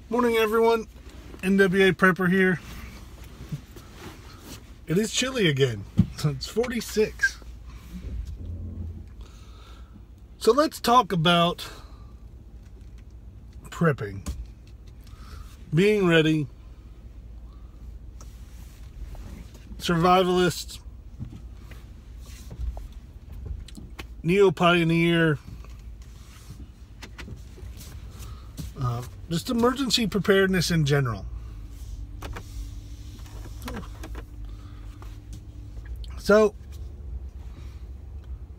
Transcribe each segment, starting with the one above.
Morning everyone, NWA Prepper here. It is chilly again. It's 46. So let's talk about prepping. Being ready. Survivalists. Neo-pioneer. Just emergency preparedness in general. So,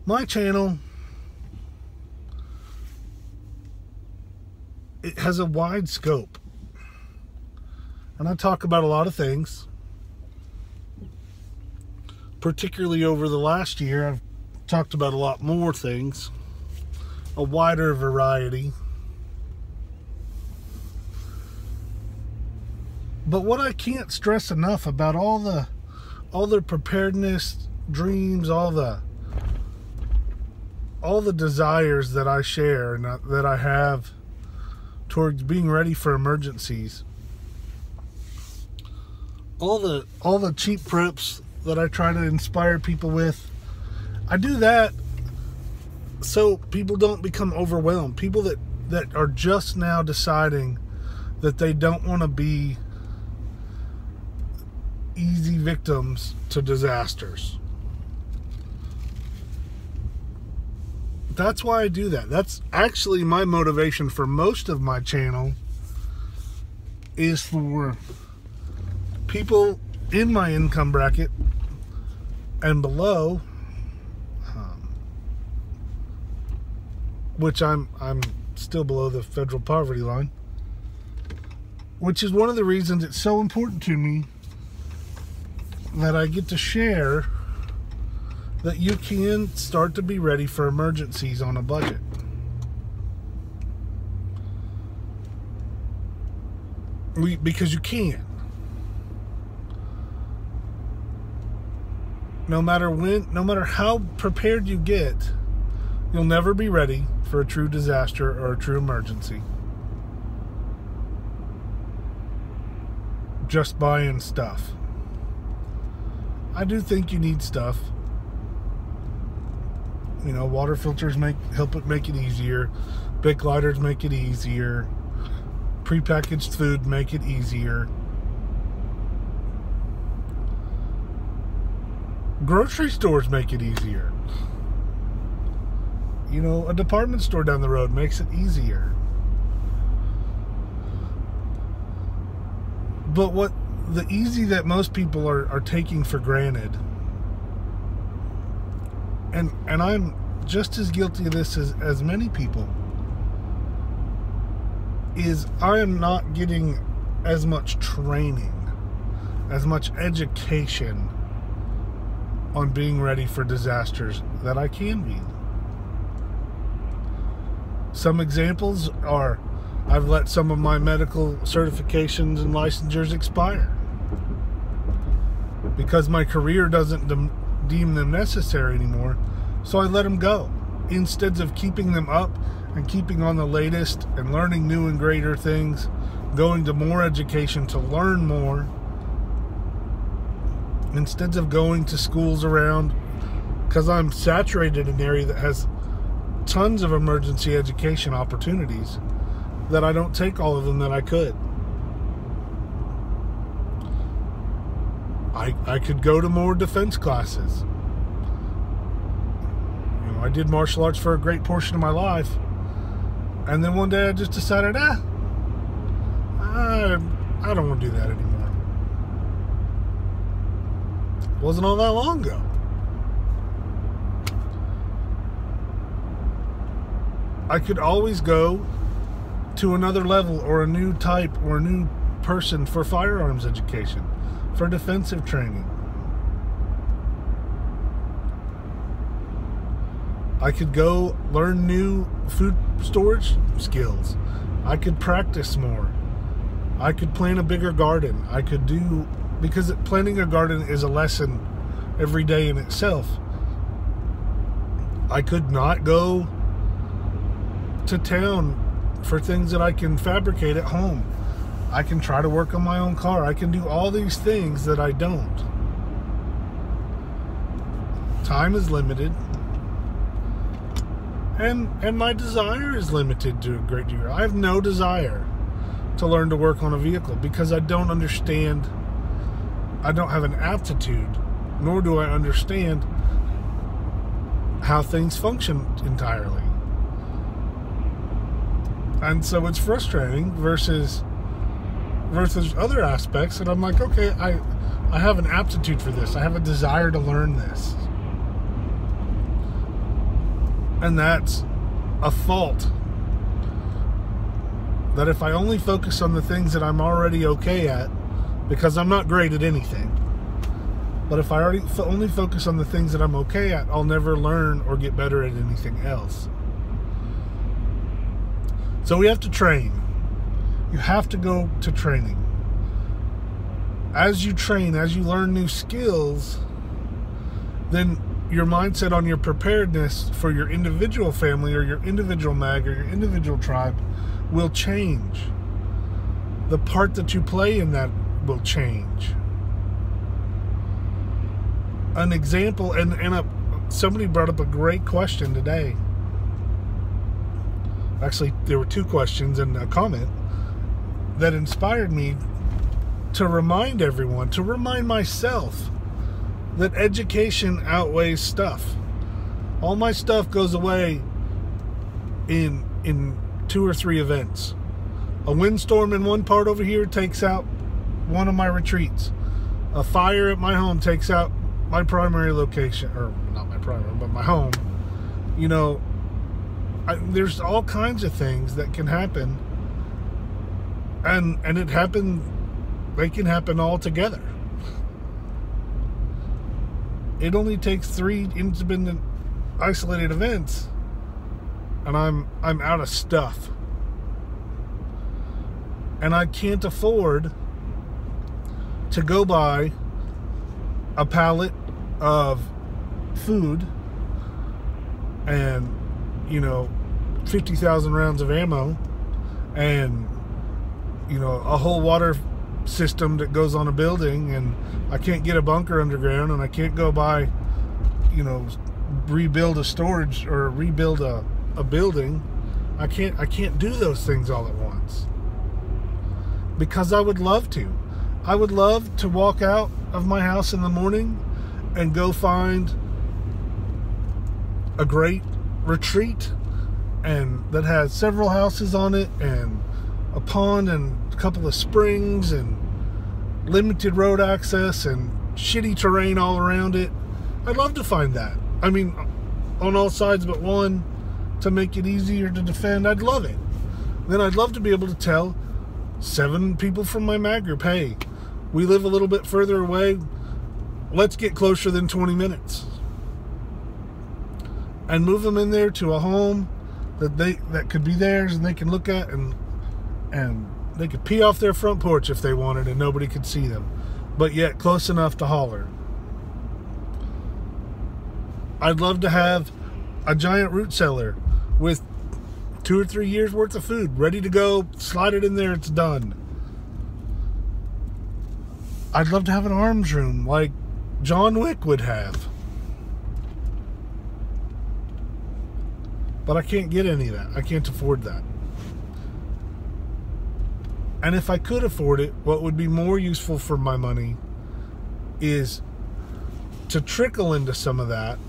my channel, it has a wide scope. And I talk about a lot of things. Particularly over the last year, I've talked about a lot more things. A wider variety. But what I can't stress enough about all the preparedness dreams, all the desires that I share and that I have towards being ready for emergencies, all the cheap preps that I try to inspire people with, I do that so people don't become overwhelmed. People that are just now deciding that they don't want to be easy victims to disasters. That's why I do that. That's actually my motivation for most of my channel, is for people in my income bracket and below, which I'm still below the federal poverty line, which is one of the reasons it's so important to me that I get to share that you can start to be ready for emergencies on a budget. Because you can. No matter how prepared you get, you'll never be ready for a true disaster or a true emergency. Just buying stuff. I do think you need stuff. You know, water filters help it make it easier. Bic lighters make it easier. Prepackaged food make it easier. Grocery stores make it easier. You know, a department store down the road makes it easier. But the easy that most people are taking for granted, and I'm just as guilty of this as many people, is I am not getting as much training, as much education on being ready for disasters that I can be. Some examples are, I've let some of my medical certifications and licensures expire because my career doesn't deem them necessary anymore, so I let them go. Instead of keeping them up and keeping on the latest and learning new and greater things, going to more education to learn more, instead of going to schools around, because I'm saturated in an area that has tons of emergency education opportunities, that I don't take all of them that I could. I could go to more defense classes. You know, I did martial arts for a great portion of my life, and then one day I just decided, I don't want to do that anymore. It wasn't all that long ago. I could always go to another level or a new type or a new person for firearms education, for defensive training. I could go learn new food storage skills. I could practice more. I could plant a bigger garden. I could do, because planting a garden is a lesson every day in itself. I could not go to town for things that I can fabricate at home. I can try to work on my own car. I can do all these things that I don't. Time is limited. And my desire is limited to a great degree. I have no desire to learn to work on a vehicle because I don't understand. I don't have an aptitude, nor do I understand how things function entirely. And so it's frustrating versus other aspects that I'm like, okay, I have an aptitude for this. I have a desire to learn this. And that's a fault. That if I only focus on the things that I'm already okay at, because I'm not great at anything, but if I only focus on the things that I'm okay at, I'll never learn or get better at anything else. So we have to train. You have to go to training. As you train, as you learn new skills, then your mindset on your preparedness for your individual family or your individual mag or your individual tribe will change. The part that you play in that will change. An example, somebody brought up a great question today. Actually, there were two questions and a comment that inspired me to remind everyone, to remind myself, that education outweighs stuff. All my stuff goes away in 2 or 3 events. A windstorm in one part over here takes out one of my retreats. A fire at my home takes out my primary location, or not my primary, but my home. You know, there's all kinds of things that can happen, and they can happen all together. It only takes 3 independent, isolated events, and I'm out of stuff. And I can't afford to go buy a pallet of food and, 50,000 rounds of ammo and, a whole water system that goes on a building, and I can't get a bunker underground, and I can't go buy, rebuild a storage or rebuild a building. I can't do those things all at once, because I would love to. I would love to walk out of my house in the morning and go find a great retreat and that has several houses on it and a pond and a couple of springs and limited road access and shitty terrain all around it. I'd love to find that. I mean, on all sides but one, to make it easier to defend. I'd love it. Then I'd love to be able to tell 7 people from my mag group, hey, we live a little bit further away. Let's get closer than 20 minutes. And move them in there to a home that could be theirs, and they can look at, and they could pee off their front porch if they wanted and nobody could see them, but yet close enough to holler. I'd love to have a giant root cellar with 2 or 3 years worth of food ready to go. Slide it in there, it's done. I'd love to have an arms room like John Wick would have. But I can't get any of that. I can't afford that. And if I could afford it, what would be more useful for my money is to trickle into some of that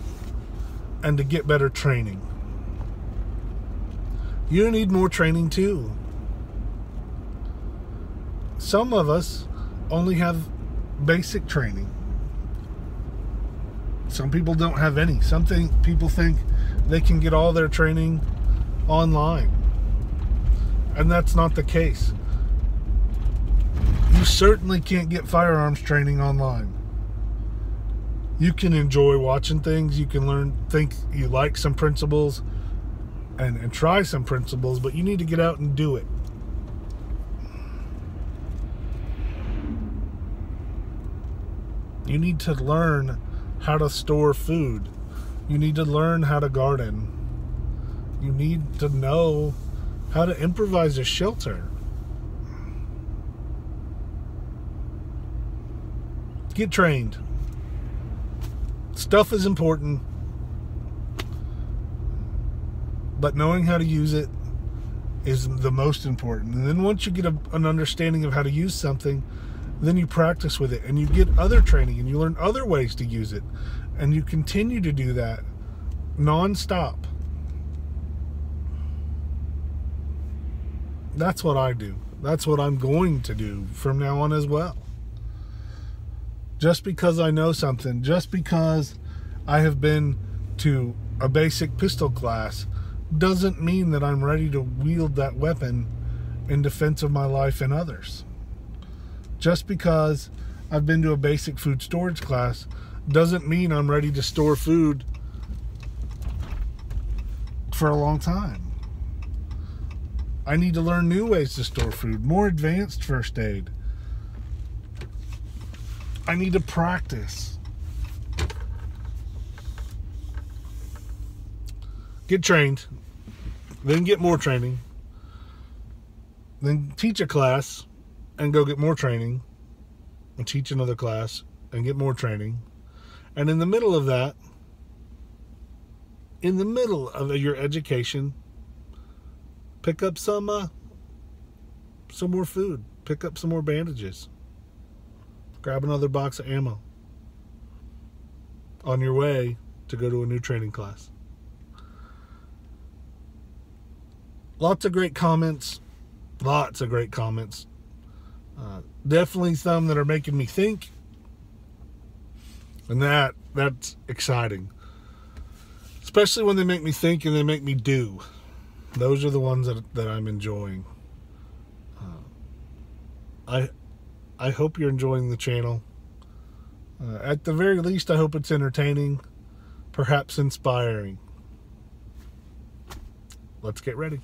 and to get better training. You need more training too. Some of us only have basic training. Some people don't have any. People think they can get all their training online. And that's not the case. You certainly can't get firearms training online. You can enjoy watching things. You can think you like some principles and try some principles, but you need to get out and do it. You need to learn how to store food. You need to learn how to garden. You need to know how to improvise a shelter. Get trained. Stuff is important, but knowing how to use it is the most important. And then once you get an understanding of how to use something, then you practice with it and you get other training and you learn other ways to use it. And you continue to do that non-stop. That's what I do. That's what I'm going to do from now on as well. Just because I know something, just because I have been to a basic pistol class, doesn't mean that I'm ready to wield that weapon in defense of my life and others. Just because I've been to a basic food storage class doesn't mean I'm ready to store food for a long time. I need to learn new ways to store food, more advanced first aid. I need to practice. Get trained, then get more training, then teach a class and go get more training, and teach another class and get more training. And in the middle of that, in the middle of your education, pick up some more food, pick up some more bandages, grab another box of ammo on your way to go to a new training class. Lots of great comments. Definitely some that are making me think. And that's exciting. Especially when they make me think and they make me do. Those are the ones that I'm enjoying. I hope you're enjoying the channel. At the very least, I hope it's entertaining, perhaps inspiring. Let's get ready.